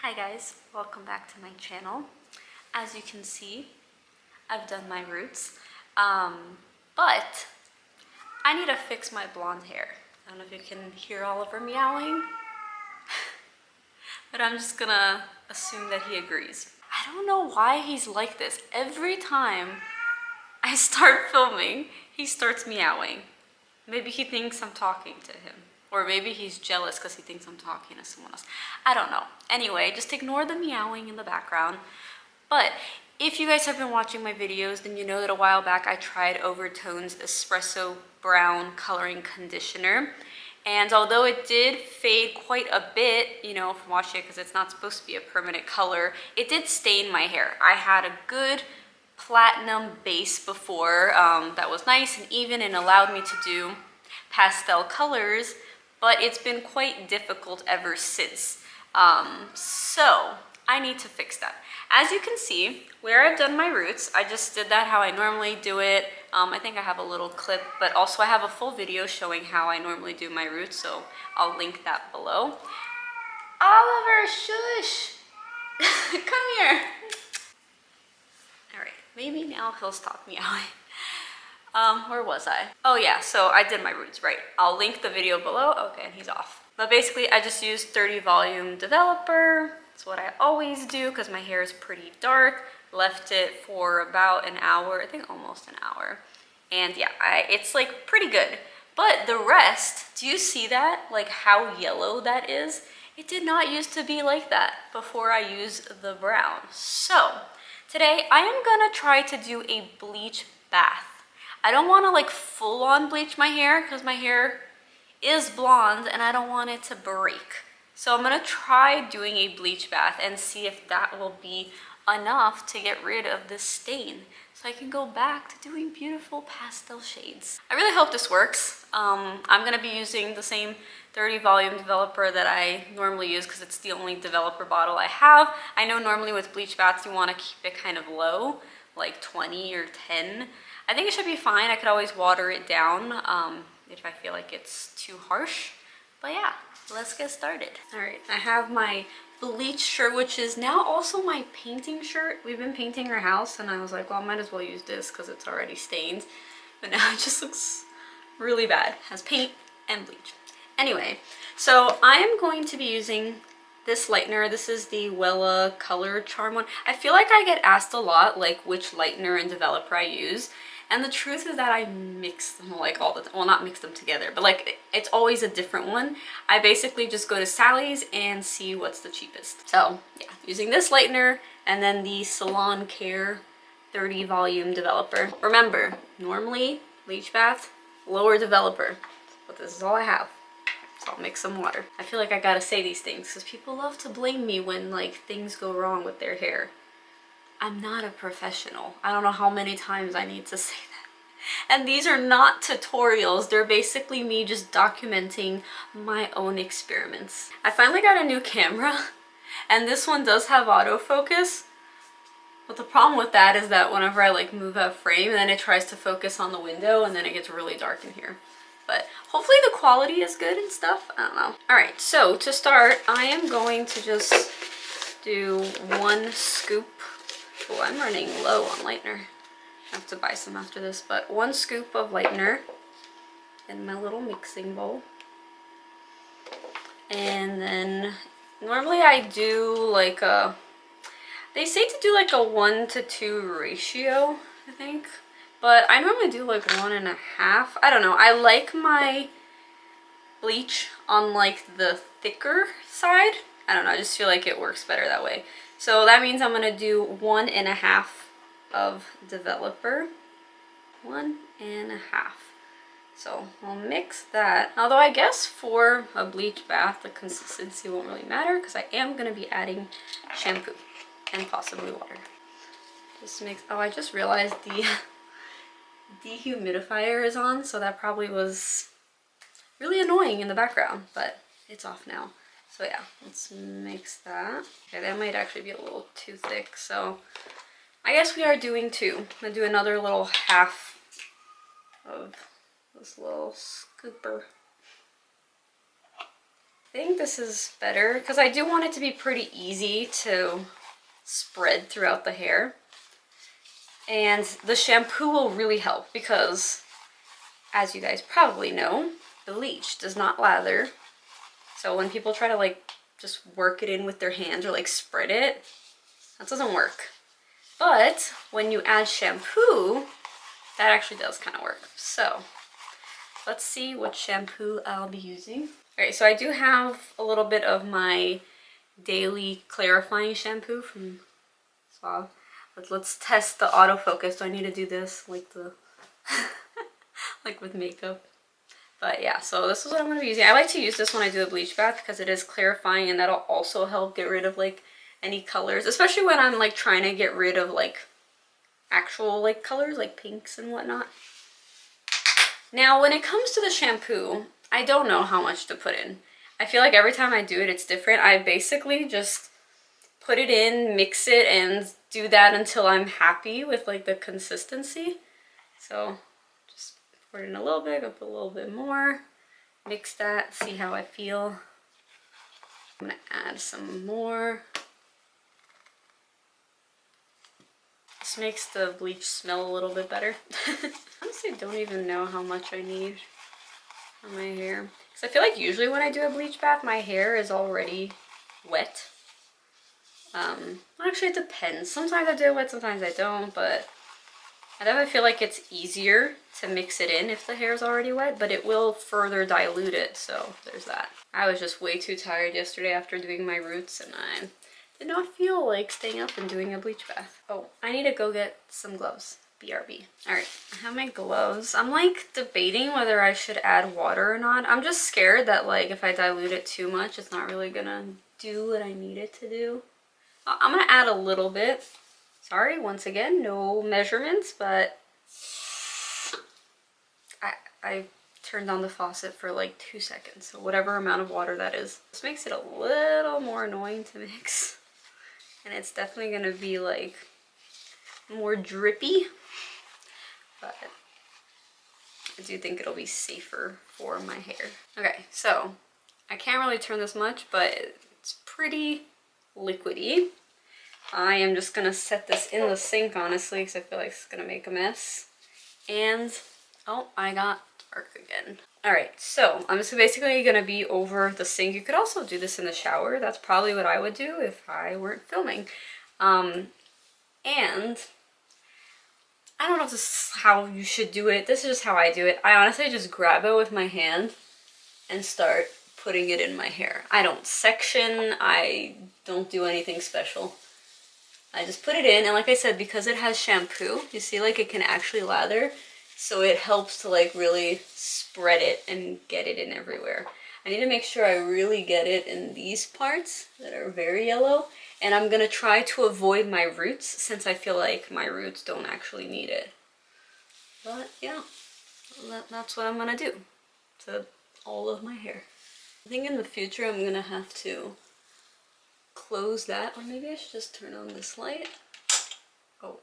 Hi guys, welcome back to my channel. As you can see, I've done my roots, but I need to fix my blonde hair. I don't know if you can hear Oliver meowing, but I'm just gonna assume that he agrees. I don't know why he's like this. Every time I start filming, he starts meowing. Maybe he thinks I'm talking to him. Or maybe he's jealous because he thinks I'm talking to someone else. I don't know. Anyway, just ignore the meowing in the background. But if you guys have been watching my videos, then you know that a while back I tried Overtone's Espresso Brown Coloring Conditioner. And although it did fade quite a bit, you know, from watching it because it's not supposed to be a permanent color, it did stain my hair. I had a good platinum base before that was nice and even and allowed me to do pastel colors, but it's been quite difficult ever since. So I need to fix that. As you can see, where I've done my roots, I just did that how I normally do it. I think I have a little clip, but also I have a full video showing how I normally do my roots, so I'll link that below. Oliver, shush! Come here. All right, maybe now he'll stop meowing. Where was I? Oh yeah, so I did my roots, right. I'll link the video below. Okay, and he's off. But basically, I just used 30 volume developer. That's what I always do because my hair is pretty dark. Left it for about an hour, I think almost an hour. And yeah, it's like pretty good. But the rest, do you see that? Like how yellow that is? It did not used to be like that before I used the brown. So today I am gonna try to do a bleach bath. I don't want to like full on bleach my hair because my hair is blonde and I don't want it to break. So I'm gonna try doing a bleach bath and see if that will be enough to get rid of this stain so I can go back to doing beautiful pastel shades. I really hope this works. I'm gonna be using the same 30 volume developer that I normally use because it's the only developer bottle I have. I know normally with bleach baths you want to keep it kind of low, like 20 or 10. I think it should be fine. I could always water it down if I feel like it's too harsh. But yeah, let's get started. All right, I have my bleach shirt, which is now also my painting shirt. We've been painting our house and I was like, well, I might as well use this because it's already stained. But now it just looks really bad. It has paint and bleach. Anyway, so I am going to be using this lightener. This is the Wella Color Charm one. I feel like I get asked a lot like which lightener and developer I use. And the truth is that I mix them like all the time. Well, not mix them together, but like it's always a different one. I basically just go to Sally's and see what's the cheapest. So yeah, using this lightener and then the Salon Care 30 volume developer. Remember, normally bleach bath, lower developer, but this is all I have. So I'll mix some water. I feel like I gotta say these things because people love to blame me when like things go wrong with their hair. I'm not a professional. I don't know how many times I need to say that. And these are not tutorials. They're basically me just documenting my own experiments. I finally got a new camera and this one does have autofocus. But the problem with that is that whenever I like move out of frame and then it tries to focus on the window and then it gets really dark in here. But hopefully the quality is good and stuff. I don't know. All right, so to start, I am going to just do 1 scoop. Oh, I'm running low on lightener. I have to buy some after this, but 1 scoop of lightener in my little mixing bowl. And then normally I do like they say to do like a 1:2 ratio, I think. But I normally do like 1.5. I don't know. I like my bleach on like the thicker side. I don't know. I just feel like it works better that way. So that means I'm going to do 1.5 of developer. 1.5. So I'll mix that. Although I guess for a bleach bath, the consistency won't really matter because I am going to be adding shampoo and possibly water. Just mix. Oh, I just realized the dehumidifier is on, so that probably was really annoying in the background, but it's off now. So yeah, let's mix that. Okay, that might actually be a little too thick, so I guess we are doing 2. I'm gonna do another little half of this little scooper. think this is better because I do want it to be pretty easy to spread throughout the hair. And the shampoo will really help because, as you guys probably know, bleach does not lather. So when people try to like just work it in with their hands or like spread it, that doesn't work. But when you add shampoo, that actually does kind of work. So let's see what shampoo I'll be using. All right, so I do have a little bit of my daily clarifying shampoo from Suave. But let's test the autofocus. Do I need to do this like the like with makeup? But yeah, so this is what I'm going to be using. I like to use this when I do a bleach bath because it is clarifying, and that'll also help get rid of like any colors, especially when I'm like trying to get rid of like actual like colors like pinks and whatnot. Now when it comes to the shampoo, I don't know how much to put in. I feel like every time I do it, it's different. I basically just put it in, mix it, and do that until I'm happy with like the consistency. So just pour it in a little bit, go put a little bit more, mix that, see how I feel. I'm gonna add some more. This makes the bleach smell a little bit better. Honestly, I don't even know how much I need on my hair. Because I feel like usually when I do a bleach bath, my hair is already wet. Actually, it depends. Sometimes I do it wet, sometimes I don't, but I definitely feel like it's easier to mix it in if the hair is already wet, but it will further dilute it, so there's that. I was just way too tired yesterday after doing my roots, and I did not feel like staying up and doing a bleach bath. Oh, I need to go get some gloves. BRB. Alright, I have my gloves. I'm like debating whether I should add water or not. I'm just scared that like if I dilute it too much, it's not really gonna do what I need it to do. I'm gonna add a little bit. Sorry, once again, no measurements, but I turned on the faucet for like 2 seconds, so whatever amount of water that is. This makes it a little more annoying to mix, and it's definitely gonna be like more drippy, but I do think it'll be safer for my hair. Okay, so I can't really turn this much, but it's pretty liquidy. I am just gonna set this in the sink, honestly, because I feel like it's gonna make a mess. And oh, I got dark again. All right, so I'm just basically gonna be over the sink. You could also do this in the shower. That's probably what I would do if I weren't filming. And I don't know if this is how you should do it. This is just how I do it. I honestly just grab it with my hand and start putting it in my hair. I don't section, I don't do anything special. I just put it in, and like I said, because it has shampoo, you see like it can actually lather, so it helps to like really spread it and get it in everywhere. I need to make sure I really get it in these parts that are very yellow, and I'm gonna try to avoid my roots since I feel like my roots don't actually need it. But yeah, that's what I'm gonna do to all of my hair. I think in the future I'm gonna have to close that, or maybe I should just turn on this light. Oh,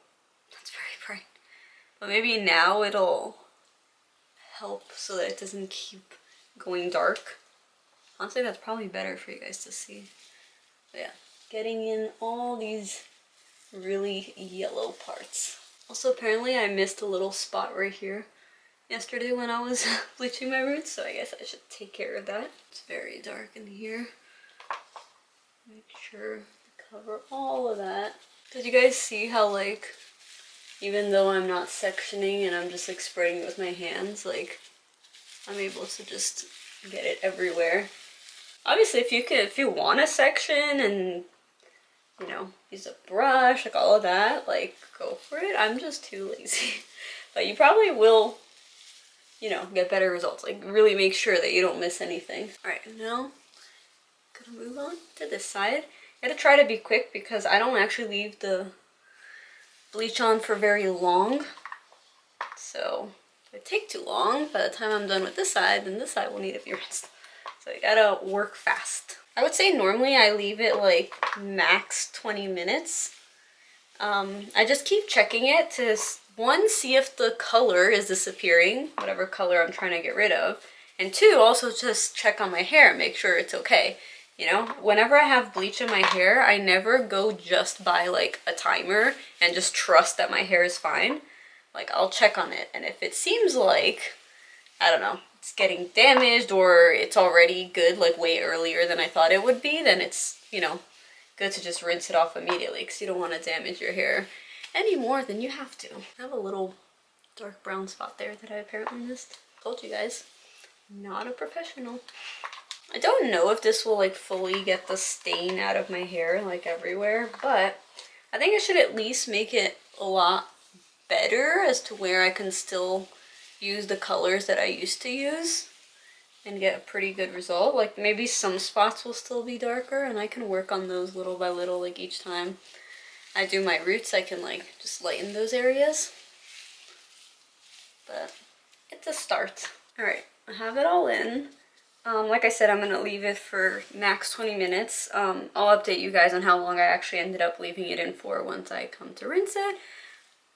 that's very bright. But maybe now it'll help so that it doesn't keep going dark. Honestly, that's probably better for you guys to see. But yeah, getting in all these really yellow parts. Also, apparently I missed a little spot right here yesterday when I was bleaching my roots, so I guess I should take care of that. It's very dark in here. Make sure to cover all of that. Did you guys see how like, even though I'm not sectioning and I'm just like spreading it with my hands, like I'm able to just get it everywhere. Obviously, if you want a section and you know, use a brush, like all of that, like go for it. I'm just too lazy. But you probably will, you know, get better results. Like really make sure that you don't miss anything. All right, now gonna move on to this side. I gotta try to be quick because I don't actually leave the bleach on for very long. So if it takes too long, by the time I'm done with this side, then this side will need to be rinsed. So you gotta work fast. I would say normally I leave it like max 20 minutes. I just keep checking it to, one, see if the color is disappearing, whatever color I'm trying to get rid of. And two, also just check on my hair, make sure it's okay. You know, whenever I have bleach in my hair, I never go just by like a timer and just trust that my hair is fine. Like, I'll check on it, and if it seems like, I don't know, it's getting damaged or it's already good like way earlier than I thought it would be, then it's, you know, good to just rinse it off immediately because you don't want to damage your hair any more than you have to. I have a little dark brown spot there that I apparently missed. Told you guys, not a professional. I don't know if this will like fully get the stain out of my hair like everywhere, but I think it should at least make it a lot better as to where I can still use the colors that I used to use and get a pretty good result. Like maybe some spots will still be darker and I can work on those little by little. Like each time I do my roots, I can like just lighten those areas. But it's a start. All right, I have it all in. Like I said, I'm gonna leave it for max 20 minutes. I'll update you guys on how long I actually ended up leaving it in for once I come to rinse it.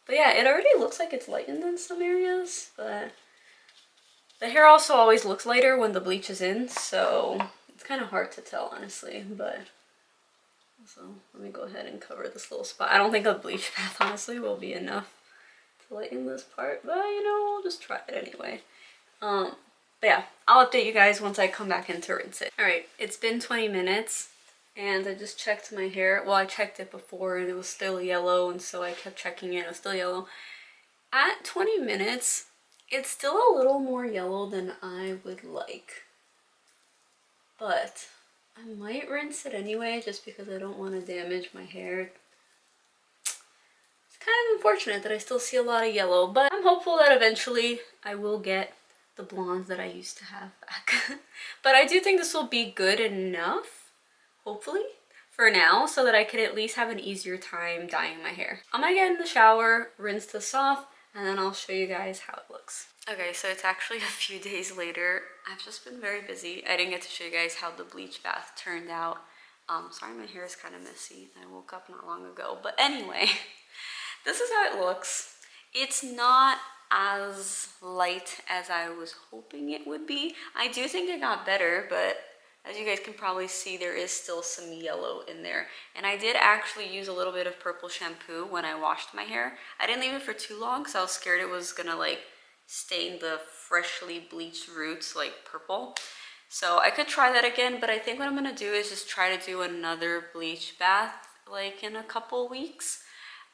But yeah, it already looks like it's lightened in some areas, but the hair also always looks lighter when the bleach is in, so it's kind of hard to tell, honestly. But so let me go ahead and cover this little spot. I don't think a bleach bath, honestly, will be enough to lighten this part, but you know, we'll just try it anyway. But yeah, I'll update you guys once I come back in to rinse it. All right, it's been 20 minutes and I just checked my hair. Well, I checked it before and it was still yellow, and so I kept checking it. It was still yellow. At 20 minutes, it's still a little more yellow than I would like, but I might rinse it anyway just because I don't want to damage my hair. It's kind of unfortunate that I still see a lot of yellow, but I'm hopeful that eventually I will get the blondes that I used to have back. But I do think this will be good enough, hopefully, for now, so that I could at least have an easier time dyeing my hair. I'm gonna get in the shower, rinse this off, and then I'll show you guys how it looks. Okay, so it's actually a few days later. I've just been very busy. I didn't get to show you guys how the bleach bath turned out. Sorry, my hair is kind of messy. I woke up not long ago, but anyway, this is how it looks. It's not as light as I was hoping it would be. I do think it got better, but as you guys can probably see, there is still some yellow in there. And I did actually use a little bit of purple shampoo when I washed my hair. I didn't leave it for too long because I was scared it was gonna like stain the freshly bleached roots like purple. So I could try that again, but I think what I'm gonna do is just try to do another bleach bath like in a couple weeks.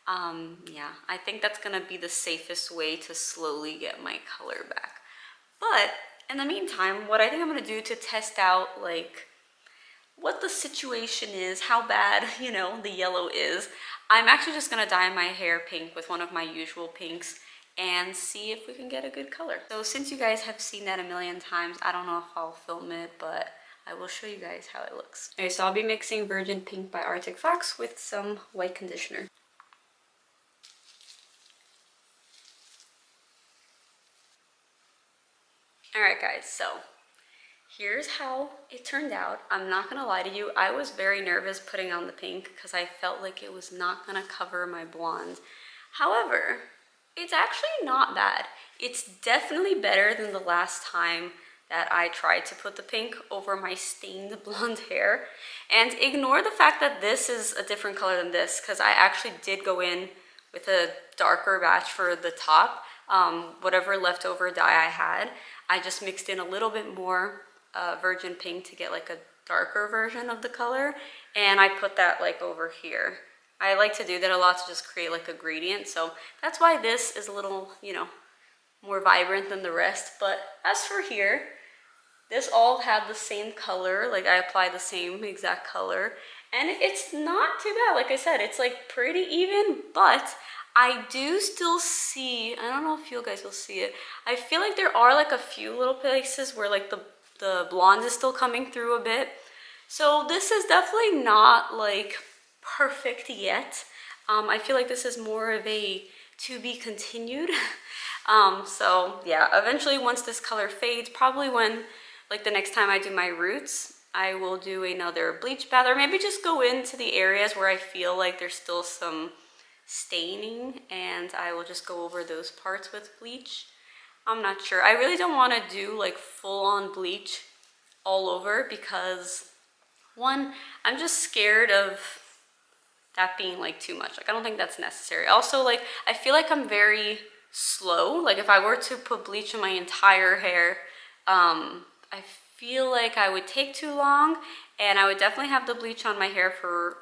Yeah, I think that's gonna be the safest way to slowly get my color back. But in the meantime, what I think I'm gonna do to test out like what the situation is, how bad, you know, the yellow is, I'm actually just gonna dye my hair pink with one of my usual pinks and see if we can get a good color. So since you guys have seen that a million times, I don't know if I'll film it, but I will show you guys how it looks. Okay, so I'll be mixing Virgin Pink by Arctic Fox with some white conditioner. Alright guys, so here's how it turned out. I'm not gonna lie to you, I was very nervous putting on the pink because I felt like it was not gonna cover my blonde. However, it's actually not bad. It's definitely better than the last time that I tried to put the pink over my stained blonde hair. And ignore the fact that this is a different color than this, because I actually did go in with a darker batch for the top. Whatever leftover dye I had, I just mixed in a little bit more Virgin Pink to get like a darker version of the color, and I put that like over here. I like to do that a lot to just create like a gradient, so that's why this is a little, you know, more vibrant than the rest. But as for here, this all had the same color, like I applied the same exact color, and it's not too bad. Like I said, it's like pretty even, but I do still see, I don't know if you guys will see it, I feel like there are like a few little places where like the blonde is still coming through a bit. So this is definitely not like perfect yet. I feel like this is more of a to be continued. So yeah, eventually once this color fades, probably when like the next time I do my roots, I will do another bleach bath, or maybe just go into the areas where I feel like there's still some staining, and I will just go over those parts with bleach. I'm not sure. I really don't want to do like full on bleach all over because one, I'm just scared of that being like too much. Like I don't think that's necessary. Also, like I feel like I'm very slow. Like if I were to put bleach in my entire hair, I feel like I would take too long, and I would definitely have the bleach on my hair for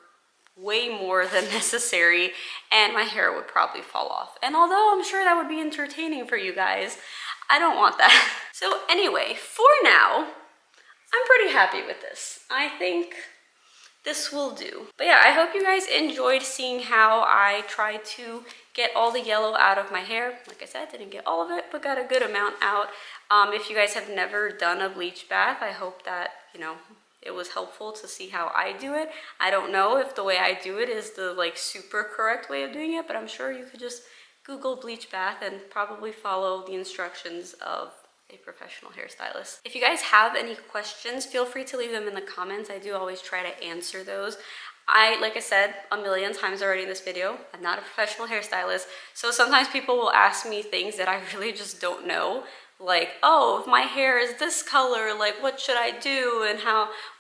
way more than necessary, and my hair would probably fall off. And although I'm sure that would be entertaining for you guys, I don't want that. So anyway, for now, I'm pretty happy with this. I think this will do. But yeah, I hope you guys enjoyed seeing how I tried to get all the yellow out of my hair. Like I said, didn't get all of it, but got a good amount out. If you guys have never done a bleach bath, I hope that, you know, it was helpful to see how I do it. I don't know if the way I do it is the like super correct way of doing it, but I'm sure you could just Google bleach bath and probably follow the instructions of a professional hairstylist. If you guys have any questions, feel free to leave them in the comments. I do always try to answer those. Like I said a million times already in this video, I'm not a professional hairstylist, so sometimes people will ask me things that I really just don't know. Like, oh, if my hair is this color, like what should I do and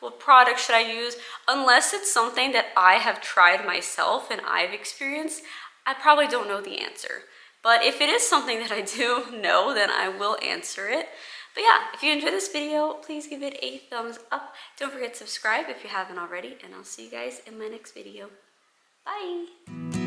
what product should I use? Unless it's something that I have tried myself and I've experienced, I probably don't know the answer. But if it is something that I do know, then I will answer it. But yeah, if you enjoyed this video, please give it a thumbs up. Don't forget to subscribe if you haven't already, and I'll see you guys in my next video. Bye!